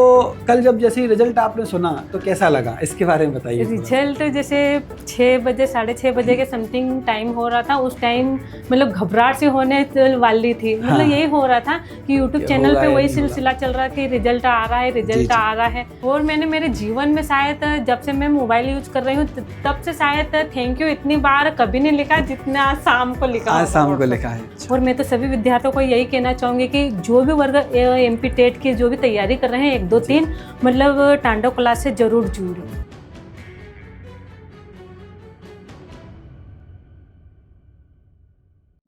तो कल जब जैसे रिजल्ट आपने सुना तो कैसा लगा, इसके बारे में बताइए। रिजल्ट जैसे 6 बजे 6:30 बजे के समथिंग टाइम हो रहा था। उस टाइम मतलब घबराहट से होने वाली थी। मतलब यही हो रहा था कि यूट्यूब चैनल पे वही सिलसिला चल रहा कि रिजल्ट आ रहा है, रिजल्ट आ रहा है। और मैंने मेरे जीवन में शायद जब से मैं मोबाइल यूज कर रही हूँ तब से शायद थैंक यू इतनी बार कभी नहीं लिखा जितना शाम को लिखा। आज शाम को लिखा है। और मैं तो सभी विद्यार्थियों को यही कहना चाहूँगी कि जो भी वर्ग MP टेट की जो भी तैयारी कर रहे हैं 1, 2, 3 मतलब तांडव क्लास से जरूर जुड़े।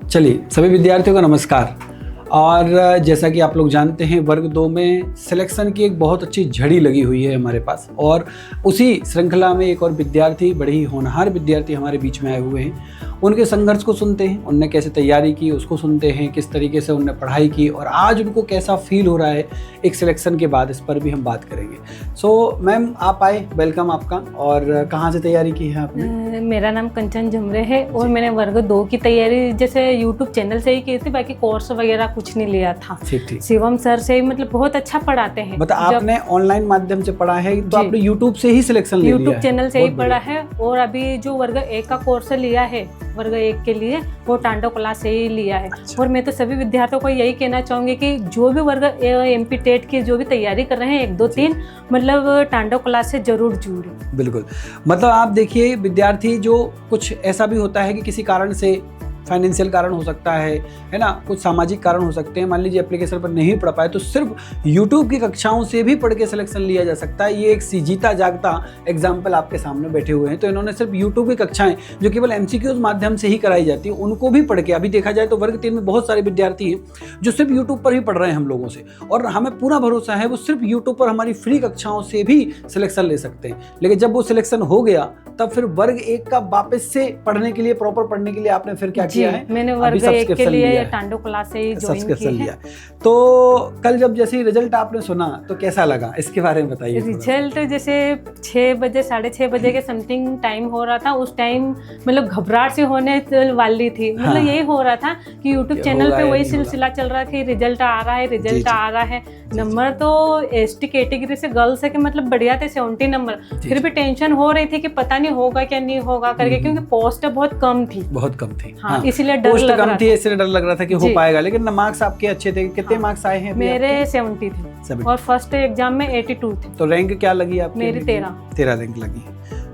चलिए सभी विद्यार्थियों का नमस्कार। और जैसा कि आप लोग जानते हैं वर्ग 2 में सिलेक्शन की एक बहुत अच्छी झड़ी लगी हुई है हमारे पास, और उसी श्रृंखला में एक और विद्यार्थी, बड़े ही होनहार विद्यार्थी हमारे बीच में आए हुए हैं। उनके संघर्ष को सुनते हैं, उनने कैसे तैयारी की उसको सुनते हैं, किस तरीके से उनने पढ़ाई की और आज उनको कैसा फील हो रहा है एक सिलेक्शन के बाद, इस पर भी हम बात करेंगे। सो मैम आप आए, वेलकम आपका। और कहाँ से तैयारी की है आपने? मेरा नाम कंचन झुमरे है और मैंने वर्ग 2 की तैयारी जैसे यूट्यूब चैनल से ही की थी, बाकी कोर्स वगैरह कुछ नहीं लिया था। ठीक। शिवम सर से ही मतलब बहुत अच्छा पढ़ाते हैं। मतलब आपने ऑनलाइन माध्यम से पढ़ा है तो आपने यूट्यूब से ही सिलेक्शन ले लिया है? यूट्यूब चैनल से ही पढ़ा है। और अभी जो वर्ग 1 का कोर्स लिया है वर्ग 1 के लिए वो तांडव क्लास से ही लिया है। और मैं तो सभी विद्यार्थियों को यही कहना चाहूँगी कि जो भी वर्ग MP टेट की जो भी तैयारी कर रहे हैं 1, 2, 3 मतलब तांडव क्लास से जरूर जुड़े। बिल्कुल। मतलब आप देखिए विद्यार्थी जो कुछ ऐसा भी होता है कि किसी कारण से, फाइनेंशियल कारण हो सकता है ना, कुछ सामाजिक कारण हो सकते हैं, मान लीजिए एप्लीकेशन पर नहीं पढ़ पाए तो सिर्फ यूट्यूब की कक्षाओं से भी पढ़ के सिलेक्शन लिया जा सकता है। ये एक जीता जागता एग्जाम्पल आपके सामने बैठे हुए हैं। तो इन्होंने सिर्फ यूट्यूब की कक्षाएं जो केवल MCQs माध्यम से ही कराई जाती है उनको भी पढ़ के, अभी देखा जाए तो वर्ग 3 में बहुत सारे विद्यार्थी हैं जो सिर्फ यूट्यूब पर ही पढ़ रहे हैं हम लोगों से, और हमें पूरा भरोसा है वो सिर्फ यूट्यूब पर हमारी फ्री कक्षाओं से भी सिलेक्शन ले सकते हैं। लेकिन जब वो सिलेक्शन हो गया तब फिर वर्ग 1 का वापस से पढ़ने के लिए, प्रॉपर पढ़ने के लिए आपने फिर क्या किया है? मैंने वर्ग 1 के लिए तांडव क्लास से ही ज्वाइन की है। तो कल जब जैसे रिजल्ट आपने सुना तो कैसा लगा, इसके बारे में बताइए। रिजल्ट जैसे 6 बजे 6:30 बजे के समथिंग टाइम हो रहा था। उस टाइम मतलब घबराहट से होने वाली थी। मतलब यही हो रहा था कि यूट्यूब चैनल पे वही सिलसिला चल रहा कि रिजल्ट आ रहा है, रिजल्ट आ रहा है। नंबर तो ST कैटेगरी से गर्ल्स है कि मतलब बढ़िया थे 70 नंबर। फिर भी टेंशन हो रही थी कि पता नहीं होगा क्या नहीं होगा करके, क्योंकि पोस्ट बहुत कम थी। हाँ, इसीलिए डर लग रहा था। इसलिए डर लग रहा था कि हो पाएगा। लेकिन मार्क्स आपके अच्छे थे। कितने मार्क्स आए हैं? मेरे 70 थे और फर्स्ट एग्जाम में 82 थे। तो रैंक क्या लगी आपकी? मेरी 13 रैंक लगी।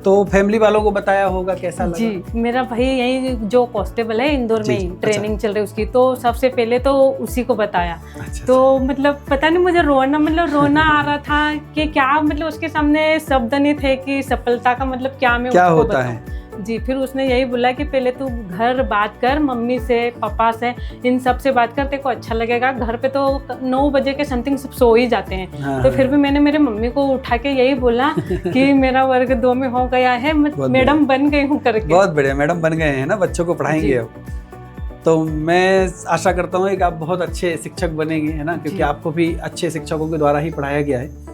तो फैमिली वालों को बताया होगा कैसा लगा? जी, मेरा भाई यही जो कांस्टेबल है इंदौर में ही ट्रेनिंग चल रही है उसकी, तो सबसे पहले तो उसी को बताया। तो मतलब पता नहीं मुझे रोना आ रहा था कि क्या मतलब उसके सामने शब्द नहीं थे कि सफलता का मतलब क्या मैं उसको होता है। जी, फिर उसने यही बोला कि पहले तू घर बात कर, मम्मी से, पापा से, इन सब से बात कर, तेरे को अच्छा लगेगा। घर पे तो 9 बजे के समथिंग सब सो ही जाते हैं। तो फिर भी मैंने मेरे मम्मी को उठा के यही बोला कि मेरा वर्ग 2 में हो गया है, मैडम बन गई हूँ करके। बहुत बढ़िया, मैडम बन गए हैं ना, बच्चों को पढ़ाएंगे अब। तो मैं आशा करता हूँ कि आप बहुत अच्छे शिक्षक बनेंगे, है ना, क्योंकि आपको भी अच्छे शिक्षकों के द्वारा ही पढ़ाया गया है।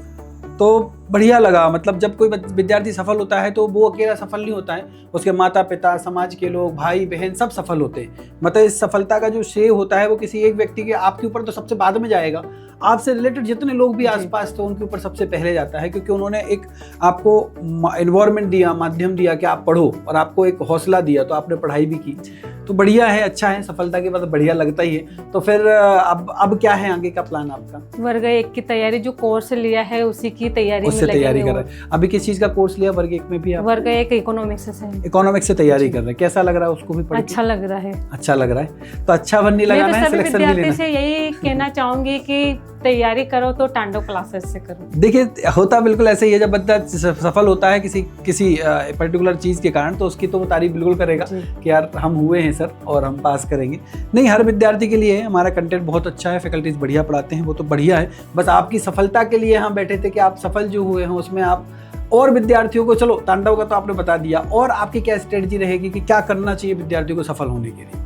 तो बढ़िया लगा। मतलब जब कोई विद्यार्थी सफल होता है तो वो अकेला सफल नहीं होता है, उसके माता पिता, समाज के लोग, भाई बहन सब सफल होते हैं। मतलब इस सफलता का जो श्रेय होता है वो किसी एक व्यक्ति के, आपके ऊपर तो सबसे बाद में जाएगा, आपसे रिलेटेड जितने लोग भी आसपास तो उनके ऊपर सबसे पहले जाता है, क्योंकि उन्होंने एक आपको एनवायरनमेंट दिया, माध्यम दिया कि आप पढ़ो, और आपको एक हौसला दिया तो आपने पढ़ाई भी की। तो बढ़िया है, अच्छा है, सफलता के बाद बढ़िया लगता ही है। तो फिर अब क्या है आगे का प्लान आपका? वर्ग 1 की तैयारी, जो कोर्स लिया है उसी की तैयारी कर रहे हैं। अभी किस चीज का कोर्स लिया वर्ग 1 में भी आप? वर्ग 1 इकोनॉमिक्स से तैयारी कर रहे हैं। कैसा लग रहा है उसको भी पढ़ के? अच्छा लग रहा है। अच्छा लग रहा है तो अच्छा बनने लगाना है, सिलेक्शन भी लेना है। से यही कहना चाहूंगी कि तैयारी करो तो तांडव क्लासेस से करो। देखिए होता बिल्कुल ऐसे ही है, जब बच्चा सफल होता है किसी पर्टिकुलर चीज के कारण तो उसकी तो वो तारीफ बिल्कुल करेगा कि यार हम हुए हैं सर और हम पास करेंगे। नहीं, हर विद्यार्थी के लिए हमारा कंटेंट बहुत अच्छा है, फैकल्टीज बढ़िया पढ़ाते हैं, वो तो बढ़िया है। बस आपकी सफलता के लिए हम बैठे थे कि आप सफल जो हुए हैं उसमें आप और विद्यार्थियों को, चलो तांडव का तो आपने बता दिया, और आपकी क्या स्ट्रेटजी रहेगी कि क्या करना चाहिए विद्यार्थियों को सफल होने के लिए?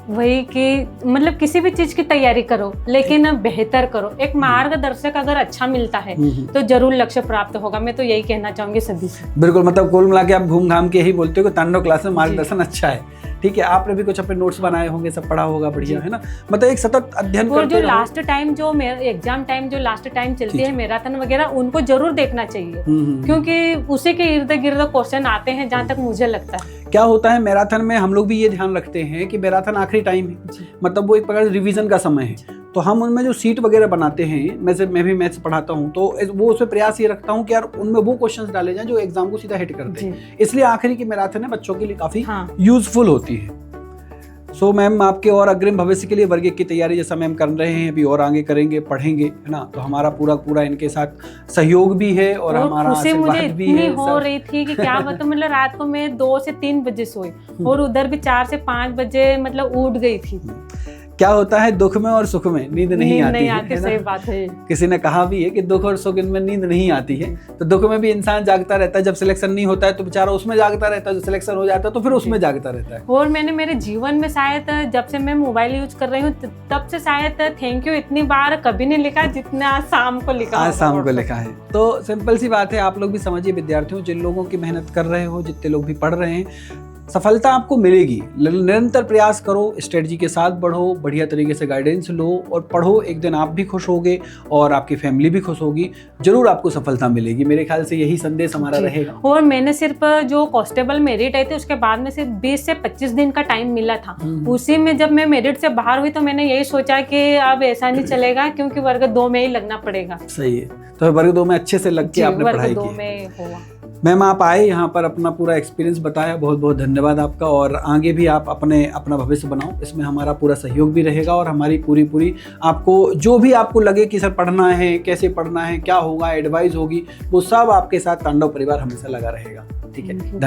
वही कि मतलब किसी भी चीज की तैयारी करो लेकिन बेहतर करो। एक मार्गदर्शक अगर अच्छा मिलता है तो जरूर लक्ष्य प्राप्त होगा। मैं तो यही कहना चाहूंगी सभी से। बिल्कुल, मतलब कुल मिला के आप घूम घाम के यही बोलते हो कि तांडव क्लास में मार्गदर्शन अच्छा है। ठीक है, आपने भी कुछ अपने नोट्स बनाए होंगे, सब पढ़ा होगा, बढ़िया है ना। मतलब एक सतत अध्ययन और करते जो रहो। लास्ट टाइम जो एग्जाम टाइम जो लास्ट टाइम चलती है मैराथन वगैरह, उनको जरूर देखना चाहिए क्योंकि उसी के इर्द गिर्द क्वेश्चन आते हैं जहाँ तक मुझे लगता है। क्या होता है मैराथन में, हम लोग भी ये ध्यान रखते हैं कि मैराथन आखिरी टाइम है, मतलब वो एक प्रकार से रिवीजन का समय है। तो हम उनमें जो सीट वगैरह बनाते हैं, मैं भी मैथ्स पढ़ाता हूँ, तो वो उसमें प्रयास ये रखता हूँ कि यार उनमें वो क्वेश्चंस डाले जाएं जो एग्जाम को सीधा हिट करते हैं। इसलिए आखिरी की मैराथन है बच्चों के लिए काफी यूजफुल होती है। सो मैम, आपके और अग्रिम भविष्य के लिए वर्ग की तैयारी जैसा मैम कर रहे हैं, अभी और आगे करेंगे, पढ़ेंगे, है ना। तो हमारा पूरा इनके साथ सहयोग भी है और हमारा आशीर्वाद भी है। हो रही थी कि क्या बताऊं, मतलब रात को मैं 2 से 3 बजे सोई और उधर भी 4 से 5 बजे मतलब उठ गई थी। क्या होता है, दुख में और सुख में नींद नहीं आती, सही बात है। किसी ने कहा भी है कि दुख और सुख इनमें नींद नहीं आती है। तो दुख में भी इंसान जागता रहता है, जब सिलेक्शन नहीं होता है तो बेचारा उसमें जागता रहता है, जब सिलेक्शन हो जाता है तो फिर उसमें जागता रहता है। और मैंने मेरे जीवन में शायद जब से मैं मोबाइल यूज कर रही हूँ तब से शायद थैंक यू इतनी बार कभी नहीं लिखा जितना आज शाम को लिखा। आज शाम को लिखा है। तो सिंपल सी बात है, आप लोग भी समझिए विद्यार्थियों, जिन लोगों की मेहनत कर रहे हो, जितने लोग भी पढ़ रहे हैं, सफलता आपको मिलेगी। निरंतर प्रयास करो, स्ट्रेटजी के साथ बढ़ो, बढ़िया तरीके से गाइडेंस लो और पढ़ो। एक दिन आप भी खुश होगे और आपकी फैमिली भी खुश होगी, जरूर आपको सफलता मिलेगी। मेरे ख्याल से यही संदेश हमारा रहेगा। और मैंने सिर्फ जो कांस्टेबल मेरिट आई थी उसके बाद में सिर्फ 20 से 25 दिन का टाइम मिला था। उसी में जब मैं मेरिट से बाहर हुई तो मैंने यही सोचा कि अब ऐसा नहीं चलेगा क्योंकि वर्ग 2 में ही लगना पड़ेगा। सही है, तो वर्ग 2 में अच्छे से लग के आपने पढ़ाई की। मैम, आप आए यहाँ पर, अपना पूरा एक्सपीरियंस बताया, बहुत बहुत धन्यवाद आपका। और आगे भी आप अपना भविष्य बनाओ, इसमें हमारा पूरा सहयोग भी रहेगा और हमारी पूरी आपको जो भी आपको लगे कि सर पढ़ना है, कैसे पढ़ना है, क्या होगा, एडवाइस होगी, वो सब आपके साथ तांडव परिवार हमेशा लगा रहेगा। ठीक है, धन्यवाद।